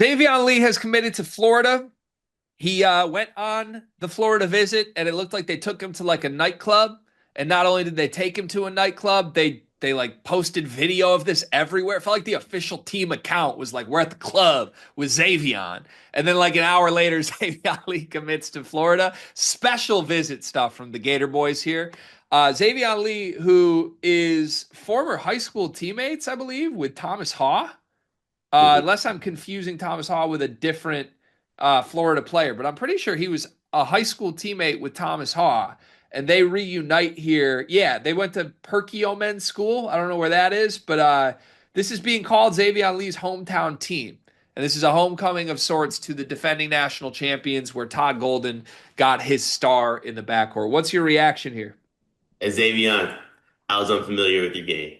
Xaivian Lee has committed to Florida. He went on the Florida visit, and it looked like they took him to like a nightclub. And not only did they take him to a nightclub, they like posted video of this everywhere. It felt like the official team account was like, "We're at the club with Xavian." And then like an hour later, Xavian Lee commits to Florida. Special visit stuff from the Gator Boys here. Xavian Lee, who is former high school teammates, I believe, with Thomas Haw. Mhm. Unless I'm confusing Thomas Haw with a different Florida player, but I'm pretty sure he was a high school teammate with Thomas Haw, and they reunite here. Yeah, they went to Perkiomen School. I don't know where that is, but this is being called Xavier Lee's hometown team. And this is a homecoming of sorts to the defending national champions where Todd Golden got his star in the backcourt. What's your reaction here? Xavian, I was unfamiliar with your game.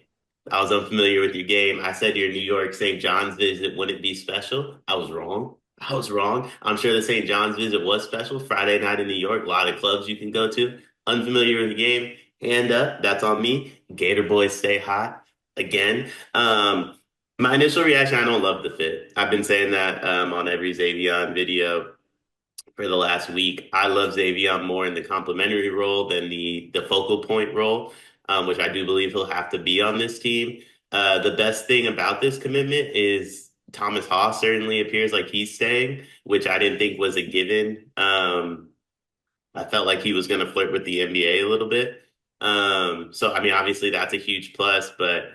I was unfamiliar with your game. I said your New York St. John's visit wouldn't be special. I was wrong. I was wrong. I'm sure the St. John's visit was special. Friday night in New York, a lot of clubs you can go to. Unfamiliar with the game. Hand up. That's on me. Gator boys stay hot again. My initial reaction, I don't love the fit. I've been saying that on every Xavian video for the last week. I love Xavier more in the complementary role than the focal point role, which I do believe he'll have to be on this team. The best thing about this commitment is Thomas Haw certainly appears like he's staying, which I didn't think was a given. I felt like he was going to flirt with the NBA a little bit. So, I mean, obviously that's a huge plus, but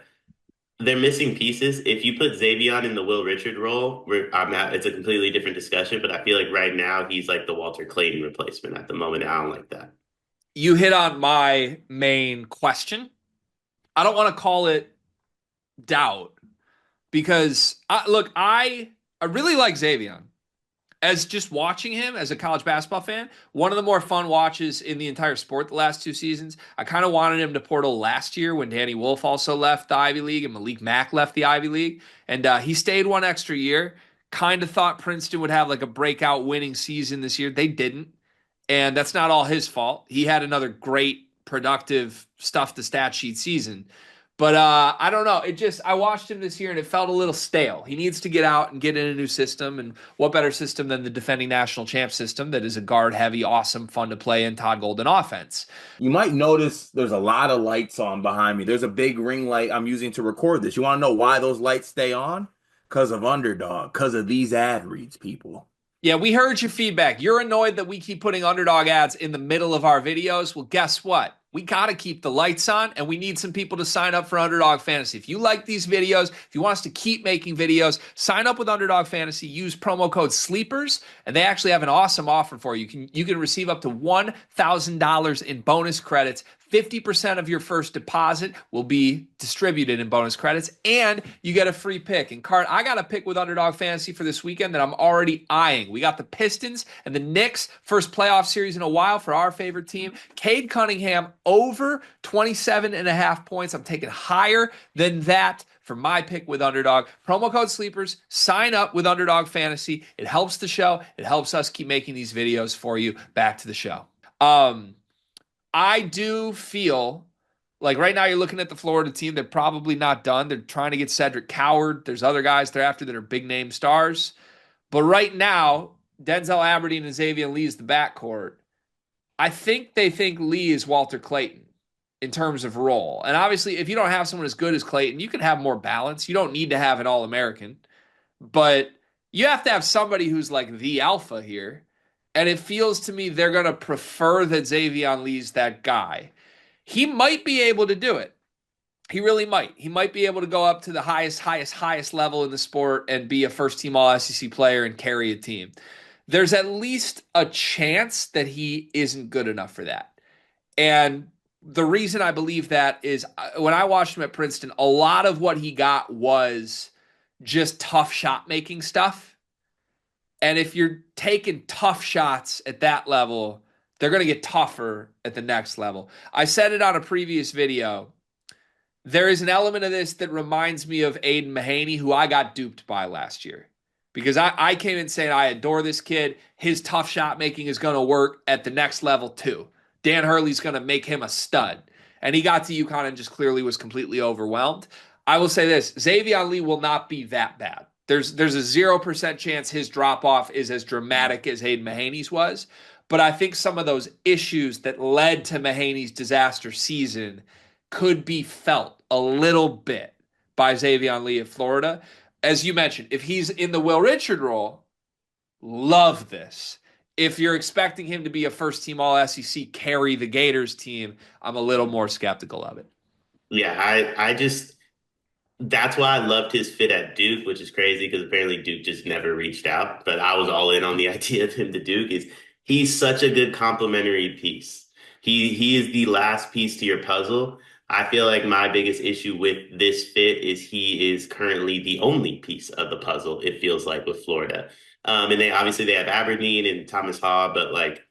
they're missing pieces. If you put Xavion in the Will Richard role, it's a completely different discussion. But I feel like right now he's like the Walter Clayton replacement at the moment. I don't like that. You hit on my main question. I don't want to call it doubt because look, I really like Xavier. As just watching him as a college basketball fan, one of the more fun watches in the entire sport the last 2 seasons. I kind of wanted him to portal last year when Danny Wolf also left the Ivy League and Malik Mack left the Ivy League. And he stayed one extra year. Kind of thought Princeton would have like a breakout winning season this year. They didn't. And that's not all his fault. He had another great, productive, stuff the stat sheet season. But I don't know. It just I watched him this year and it felt a little stale. He needs to get out and get in a new system. And what better system than the defending national champ system that is a guard heavy, awesome, fun to play in Todd Golden offense. You might notice there's a lot of lights on behind me. There's a big ring light I'm using to record this. You want to know why those lights stay on? Because of Underdog, because of these ad reads, people. Yeah, we heard your feedback. You're annoyed that we keep putting underdog ads in the middle of our videos. Well, guess what? We got to keep the lights on and we need some people to sign up for Underdog Fantasy. If you like these videos, if you want us to keep making videos, sign up with Underdog Fantasy, use promo code SLEEPERS, and they actually have an awesome offer for you. You can receive up to $1,000 in bonus credits. 50% of your first deposit will be distributed in bonus credits, and you get a free pick. And Cart, I got a pick with Underdog Fantasy for this weekend that I'm already eyeing. We got the Pistons and the Knicks, first playoff series in a while for our favorite team. Cade Cunningham over 27 and a half points. I'm taking higher than that for my pick with Underdog. Promo code SLEEPERS. Sign up with Underdog Fantasy. It helps the show. It helps us keep making these videos for you. Back to the show. I do feel like right now you're looking at the Florida team. They're probably not done. They're trying to get Cedric Coward. There's other guys they're after that are big name stars. But right now, Denzel Aberdeen and Xavier Lee is the backcourt. I think they think Lee is Walter Clayton in terms of role. And obviously, if you don't have someone as good as Clayton, you can have more balance. You don't need to have an All-American. But you have to have somebody who's like the alpha here. And it feels to me they're going to prefer that Xavier Lee's that guy. He might be able to do it. He really might. He might be able to go up to the highest level in the sport and be a first team All SEC player and carry a team. There's at least a chance that he isn't good enough for that. And the reason I believe that is when I watched him at Princeton, a lot of what he got was just tough shot making stuff. And if you're taking tough shots at that level, they're going to get tougher at the next level. I said it on a previous video. There is an element of this that reminds me of Aiden Mahaney, who I got duped by last year. Because I came in saying I adore this kid. His tough shot making is going to work at the next level too. Dan Hurley's going to make him a stud. And he got to UConn and just clearly was completely overwhelmed. I will say this, Xavier Lee will not be that bad. There's a 0% chance his drop off is as dramatic as Hayden Mahaney's was. But I think some of those issues that led to Mahaney's disaster season could be felt a little bit by Xaivian Lee of Florida. As you mentioned, if he's in the Will Richard role, love this. If you're expecting him to be a first team All SEC, carry the Gators team, I'm a little more skeptical of it. Yeah, I just that's why I loved his fit at Duke, which is crazy because apparently Duke just never reached out. But I was all in on the idea of him to Duke. Is he's such a good complementary piece. He is the last piece to your puzzle. I feel like my biggest issue with this fit is he is currently the only piece of the puzzle, it feels like with Florida. And they obviously they have Aberdeen and Thomas Haw, but like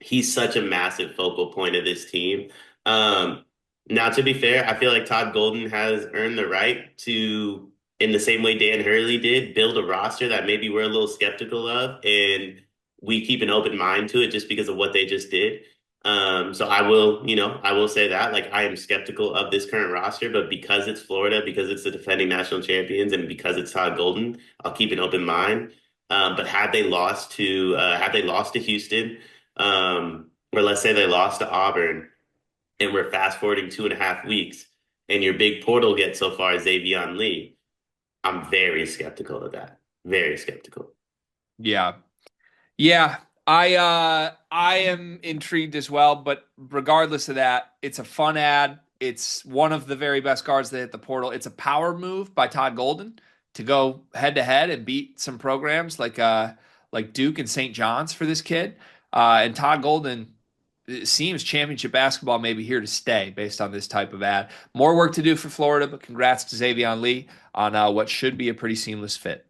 he's such a massive focal point of this team. Now, to be fair, I feel like Todd Golden has earned the right to, in the same way Dan Hurley did, build a roster that maybe we're a little skeptical of, and we keep an open mind to it just because of what they just did. So I will say that, like, I am skeptical of this current roster, but because it's Florida, because it's the defending national champions, and because it's Todd Golden, I'll keep an open mind. But had they lost to Houston, or let's say they lost to Auburn, and we're fast forwarding 2.5 weeks, and your big portal gets so far as Xavian Lee, I'm very skeptical of that. Very skeptical. Yeah. Yeah. I am intrigued as well, but regardless of that, it's a fun ad. It's one of the very best guards that hit the portal. It's a power move by Todd Golden to go head to head and beat some programs like Duke and St. John's for this kid. And Todd Golden, it seems championship basketball may be here to stay based on this type of ad. More work to do for Florida, but congrats to Xavion Lee on what should be a pretty seamless fit.